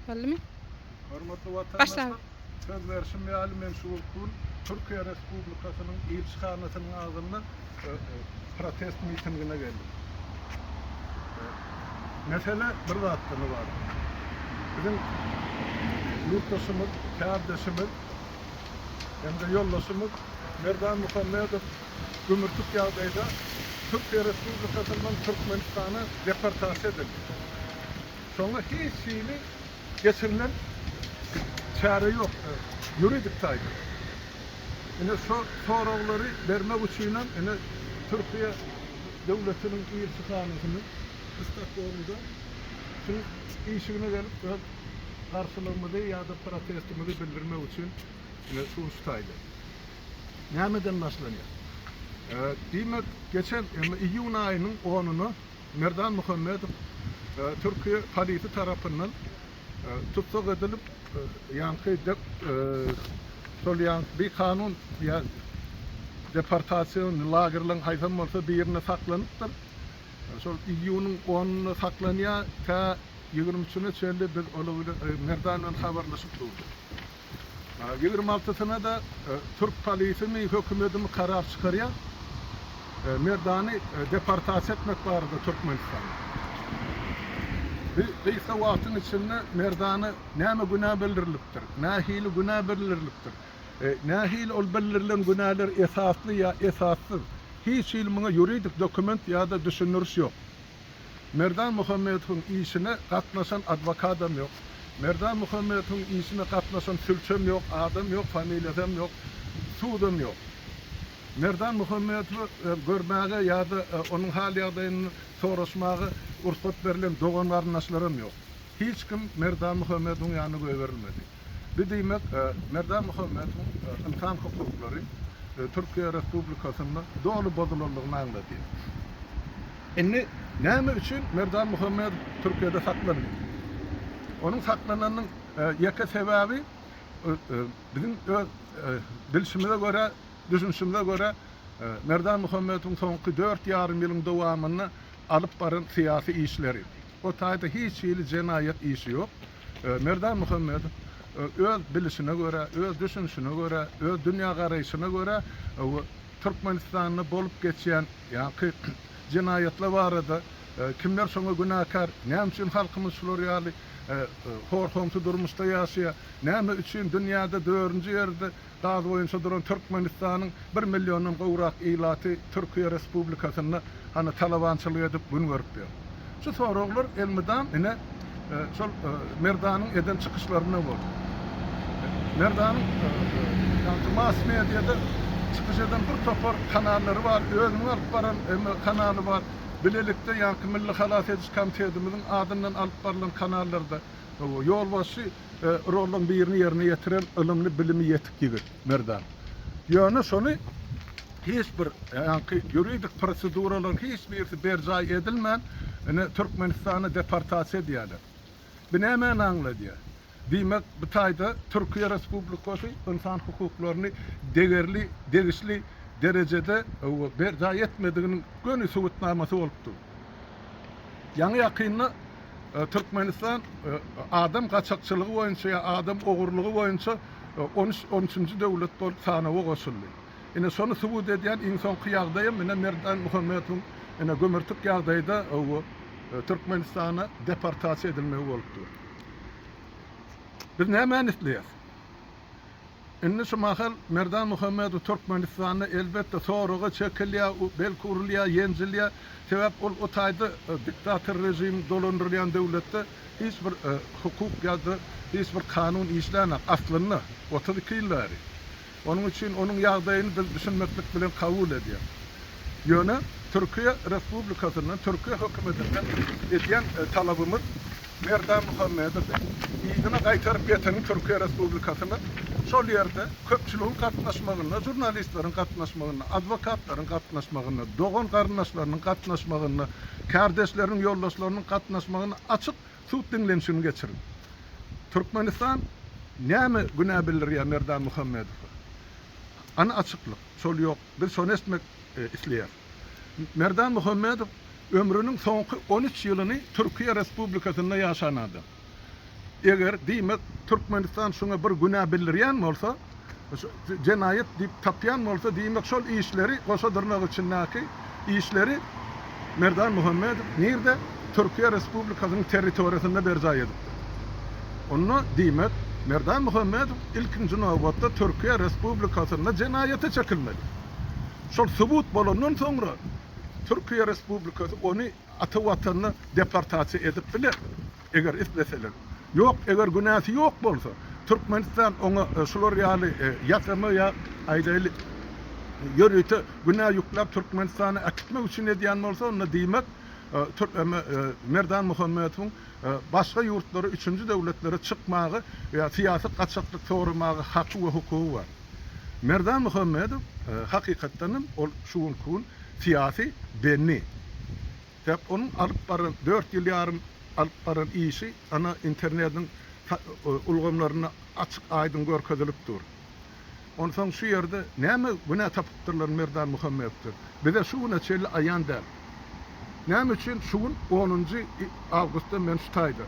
Boldymy? Hormatly Başla. watandaşlar, söz verişim meali mensuplukun Türkiye Respublikasynyň elçihanasynyň ağzynda protest mitingine geldim. Mesele bir zatdan var. Bizim yurttaşymyz, kardeşimiz, hem de yoldaşymyz Merdan Muhammedow gümürtük ýagdaýda Türkiye Respublikasynyň Türkmenistana deportasiýa edildi. Sonra hiç şeyini geçirilen çare yok. Yürüdük taydı. Yine soruları vermek için yine Türkiye devletinin elçihanasının İstanbul'da şunun işine gelip karşılığımızı ya da protestimizi bildirmek için yine sunuştaydı. Nereden başlanıyor? Demek geçen iyun ayının 10'unu Merdan Muhammedow Türkiye polisi tarafından tutuk edilip bir kanun ya deportasyon lagerlerin hayfan olsa bir yerine saklanıptır. Sol iyunun 10'unu saklanıyor ta 23'üne çölde biz Merdan'la haberleşip durduk. 26'sına da Türk polisi mi hükümeti mi karar çıkarıyor. Merdan'ı deportasyon etmek vardı Türkmenistan'a. Biz wagtyň içinde Merdan'ı näme günah bildirilipdir, nähili günah bildirilipdir. Nähili ol bildirilen günahlar esaslı ya esassız. Hiç ilmiňe ýuridik dokument ya da düşünürüş yok. Merdan Muhammedowyň işine gatnaşan adwokatym yok. Merdan Muhammedowyň işine gatnaşan sülçem yok, adam yok, familiýam yok, suwdum yok. Merdan Muhammedowy görmäge ya da onun hal ýagdaýyny soraşmagy ursat berilen dogan garnaşlarym yok. Hiç kim Merdan Muhammedowyň ýanyna göwerilmedi. Bir diýmek Merdan Muhammedowyň insan hukuklary Türkiye Respublikasyna dogry bozulanlygyny anglady. Indi näme üçin Merdan Muhammedow Türkiýede saklanýar? Onun saklananyň ýeke sebäbi bizim bilişimize göre, düşünüşimize göre Merdan Muhammedowyň soňky 4,5 ýylyň dowamyny alıp baran siyasi işleri. O taýda hiç ýyly jenaýat işi yok. Merdan Muhammedow öz bilişine göre, öz düşünüşine göre, öz dünýä garaýşyna göre Türkmenistanyny bolup geçýän ýa-ki jenaýatlar barada kimler şoňa günahkar, näme üçin halkymyz şular ýaly horhomsy durmuşda ýaşaýar, näme üçin dünýäde 4-nji ýerde gaz boýunça duran Türkmenistanyň 1 millionyň gowrak ilaty Türkiýe Respublikasyna hani talabançylyk edip gün görüp ber. Şu soraglar elmiden ine şol Merdan'ın eden çıkışlarına boldy. Merdan'ın mass mediada çıkış eden bir topar kanallary bar, özüň alyp baran kanaly bar. Bilelikde ýa-ki Milli Halat Ediş Komitetimiziň adından alyp barylan kanallarda ýolbaşy rolyň birini ýerine ýetiren ilmli bilimi ýetip gibir Merdan. Ýöne şonu hiç bir ýa-ki ýuridik proseduralar hiç birisi berjaý edilmän Türkmenistana deportasiýa edýärler. Bu näme anglady? Diýmek bu taýda Türkiýe Respublikasy insan hukuklaryny degişli derecede berjaý etmediginiň göni subutnamasy bolupdy. Ýa-ni ýakynda Türkmenistan adam gaçakçylygy boýunça, adam ogurlugy boýunça 13-nji döwlet bolup sanawa goşuldy. Ine şonu subut edýän insanky ýagdaýy mene Merdan Muhammedowyň ene gömürtük ýagdaýda Türkmenistana deportasiýa edilmegi bolupdy. Biz näme anlaýar? Indi şu mahal Merdan Muhammedow Türkmenistana elbette soraga çekilýär, belki urilýär, ýenjilýär. Sebäp o taýda diktator rejim dolandyrýan döwletde hiç bir hukuk ýa-da hiç bir kanun işlänýär. Aslynda 32 ýyllary. Onun üçin onun ýagdaýyny biz düşünmeklik bilen kabul edýär. Ýöne Türkiýe Respublikasynyň Türkiýe hökümetinden edýän talabymyz Merdan Muhammedow ýygyna gaýtaryp ýeten Türkiýe Respublikasyna şol ýerde köpçüligiň gatnaşmagyna, jurnalistlaryň gatnaşmagyna, adwokatlaryň gatnaşmagyna, dogan garnaşlarynyň gatnaşmagyna, kardeşleriň, ýoldaşlarynyň gatnaşmagyna açyk suwt dinlenişini geçirin. Türkmenistan näme günah bildirýär Merdan Muhammedow? Ana açyklyk, şol ýok. Biz şonu etmek isleýär. Merdan Muhammedow ömrünün soňky 13 ýylyny Türkiýe Respublikasyna ýaşanady. eger diýmek Türkmenistan şuna bir günah bildirýän bolsa, cenayet diýip tapýan bolsa, diýmek şol işleri goşadyrmak üçin näki işleri Merdan Muhammedow nerede? Türkiye Respublikasynyň territoriýasynda berjaý edipdir. Onu diýmek Merdan Muhammedow ilkinji nowbatda Türkiye Respublikasynda cenayete çekilmeli. Şol subut bolandan soňra Türkiye Respublikasy onu ata watanyna deportasiýa edip biler. Eger isleseler. Ýok, eger günäsi ýok bolsa, Türkmenistan ona şolar ýaly ýakamy ýa aýdaly ýörüte günä ýuklap Türkmenistany akitmek üçin edýän bolsa, onda diýmek Merdan Muhammedowyň başga ýurtlara, üçüncü döwletlere çykmagy ýa syýasy gaçaklyk soramagy haky we hukugy bar. Merdan Muhammedow hakykatdan ol şuň kun syýasy benni. Täp onun alyp baran 4 ýyl ýarym alyp baran işi ana internetin ulgamlaryna açyk aýdyn görkezilipdir. Ondan şu ýerde näme güne tapypdyrlar Merdan Muhammedowdy. Bize şuňa çeli aýan däl. Näme üçin şuň 10-njy awgustda men şutaýdy.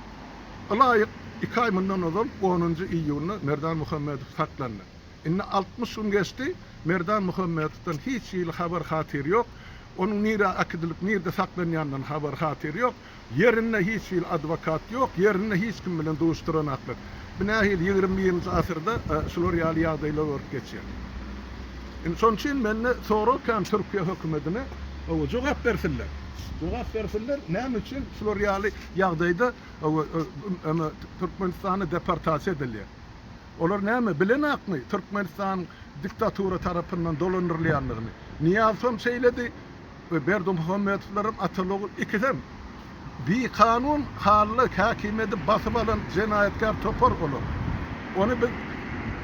Alaýyk 2 aý mundan ozal 10-njy iýulny Merdan Muhammedow saklandy. Inne 60 gün geçti. Merdan Muhammedowdan hiç ýyl habar hatyr ýok. Onun nire akidilip nirde saklanýandan habar hatyr ýok. Yerinde hiç ýyl advokat ýok. Yerinde hiç kim bilen duşduranaklyk. Binahil 21-nji asyrda şolar ýaly ýagdaýlar bolup geçýär. Şoň üçin menne soralkan Türkiýe hökümetine o jogap bersinler. Jogap bersinler näme üçin şolar ýaly ýagdaýda Türkmenistany deportasiýa edilýär. Olar näme bilenakmy Türkmenistan diktatura tarapyndan dolandyrylýanlygyny. Niýazym şeýledi we Berdi Muhammedowlaryň atalogy ikiden bir kanun hally hakimiyeti basyp alan jenayetkar topar bolur. Onu biz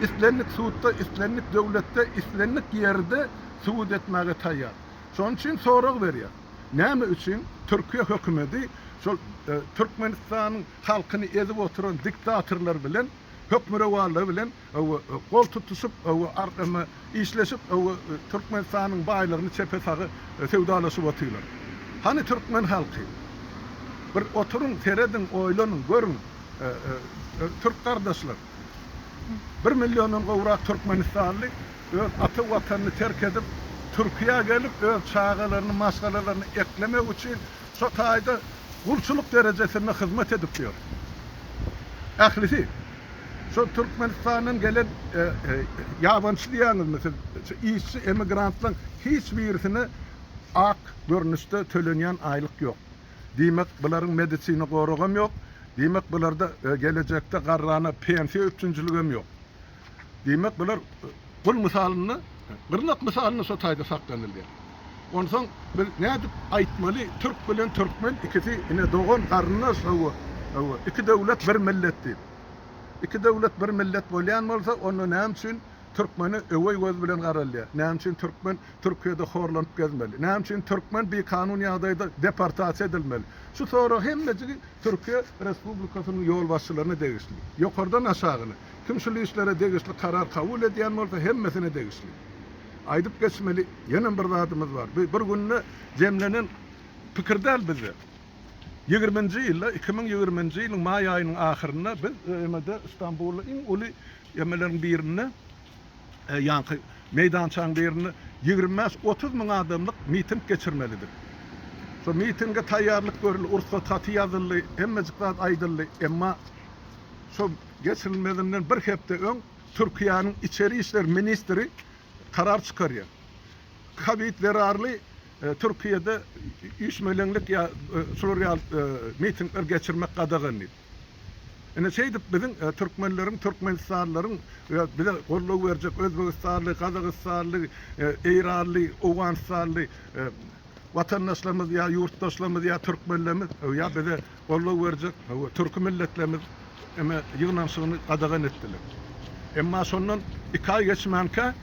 islenlik suutda, islenlik döwletde, islenlik ýerde suut etmäge taýýar. Şoň üçin sorag berýär. Näme üçin Türkiýe hökümeti şol Türkmenistanyň halkyny ezip oturan diktatorlar bilen hökmürewarlar bilen kol tutuşup arkama işleşip Türkmenistanyň baýlygyny çepe-sagy sewdalaşyp oturýar. Hani Türkmen halky bir oturun, teredin, oýlanyn, görün. Türk kardeşler. 1 milyondan gowrak Türkmenistanly öz ata watanyny terk edip Türkiýe gelip öz çağalaryny, maşgalaryny eklemek üçin şu taýda gulçuluk derejesinde hyzmat edip ýör. Ählisi şu Türkmenistanyň gelen ýabançylygyny mesela işçi emigrantlaryň hiç birisine ak görnüşde tölenýän aýlyk ýok. Diýmek buların medisina goragam ýok. Diýmek bularda gelecekde garrana pensiýa üçinjiligim ýok. Diýmek bular bul misalyny, gyrnak misalyny şu taýda saklanylýar. Onsoň bir nädip aýtmaly, Türk bilen Türkmen ikisi ine dogan garnaş iki döwlet bir millet diýip. İki döwlet bir millet bolýan bolsa, onu näme üçin Türkmeni öwey göz bilen garalýar. Näme üçin Türkmen Türkiýede horlanyp gezmeli. Näme üçin Türkmen bir kanun ýagdaýda deportasiýa edilmeli. Şu soru hemmejigi Türkiýe Respublikasynyň ýol başçylaryna degişli. Ýokardan aşagyny. Kim şu işlere degişli karar kabul edýän bolsa hemmesine degişli. Aýdyp geçmeli. Ýene bir zatymyz bar. Bir günne jemlenen pikirdäl bize. 20-nji ýylda 2020-nji ýylyň maý aýynyň ahyrynda biz emede Istanbulda iň uly ýemelerin birine ýanky meýdançaň birine 25-30 müň adamlyk miting geçirmelidir. Şu mitinge taýýarlyk görüli, ursat ýazyldy, hemmejik zat aýdyldy, emma şu geçirilmedinden bir hepde öň Türkiýanyň içeri işler ministri karar çykarýar. Kabit zararly Türkiýede 3 milyonluk ya şolar mitingler geçirmek gadagany. Ene şeýdip biziň türkmenleriň, türkmenistanlaryň bize golluk berjek Özbegistanly, Kazakstanly, Eýranly, Owganistanly watandaşlarymyz ya ýurtdaşlarymyz ya türkmenlerimiz ya bize golluk berjek türk milletlerimiz eme ýygnanşygyny gadagan etdiler. Emma şondan 2 aý geçmänkä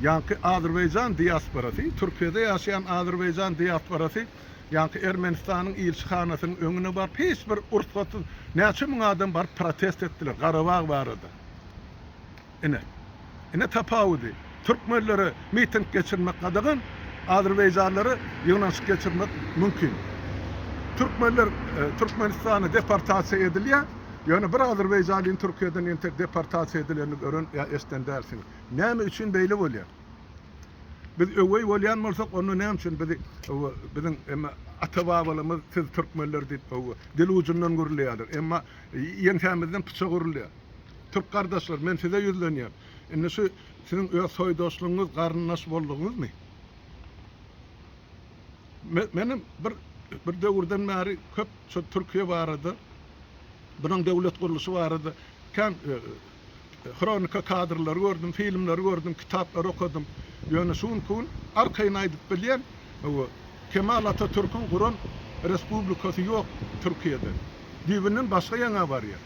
ýanky Azerbaýjan diasporasy, Türkiýede ýaşaýan Azerbaýjan diasporasy, ýanky Ermenistanyň ilçihanasynyň öňüne barıp hiç bir ursatsyz näçe müň adam barıp protest etdiler. Garabag barady. Ine tapawdy. Türkmenleri miting geçirmek gadagan, Azerbaýjanlary ýygnaşyk geçirmek mümkin. Türkmenler Türkmenistany deportasiýa edilýär. Yani bir Azerbaycan'ın Türkiye'den inter deportasyon edilerini görün ya esten dersin. Näme üçün beýle bolýar? Biz öwey bolýan bolsak onu näme üçin bizim emma ata-babalymız siz türkmenler diýip dil ucundan gürülýärler. Emma ýeňtämizden pyça gürülýär. Türk kardeşler men size yüzlenýär. Indi şu sizin öz soýdaşlygyňyz, garyndaş boldugyňyzmy? Menim bir döwürden bäri köp şu Türkiýe barady. Bunun devlet kuruluşu vardı. Kan kronika kadrları gördüm, filmleri gördüm, kitaplar okudum. Yani şun kun arkayına aydip bilyen Kemal Atatürk'ün kuran respublikası yok Türkiye'de. Divinin başka yana var ya.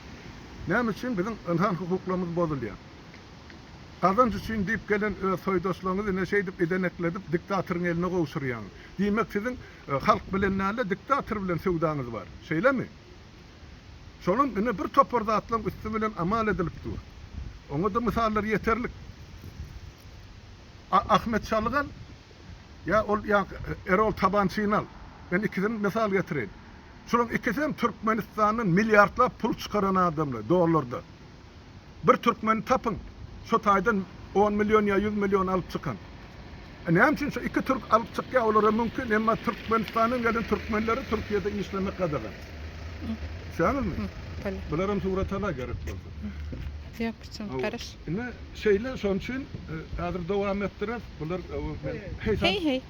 Ne için bizim insan hukuklarımız bozuluyor. Kazanç için deyip gelen soydaşlarınızı ne şey deyip edenekledip diktatörün eline kavuşturuyor. Demek sizin halk bilenlerle diktatör bilen sevdanız var. Şeyle mi? Şonun ine bir toparda atlan üstü bilen amal edilipdi. Ona da misallar yeterlik. Ahmet Çalıkan ya Erol Tabançı'nal. Ben ikisini misal getireyim. Şunun ikisi Türkmenistan'ın milyarlar pul çıkaran adamlar dolarda. Bir Türkmeni tapın. Şu taydan 10 milyon ya 100 milyon alıp çıkan. Ne için şu iki Türk alıp çıkıyor olara mümkün ama Türkmenistan'ın gelen Türkmenleri Türkiye'de işlemek kadar. Şanıl mı? Bunların suratına gerek oldu. Yapacağım, karış. Ne şeyler son için hazır devam ettiler. Bunlar Hey hey.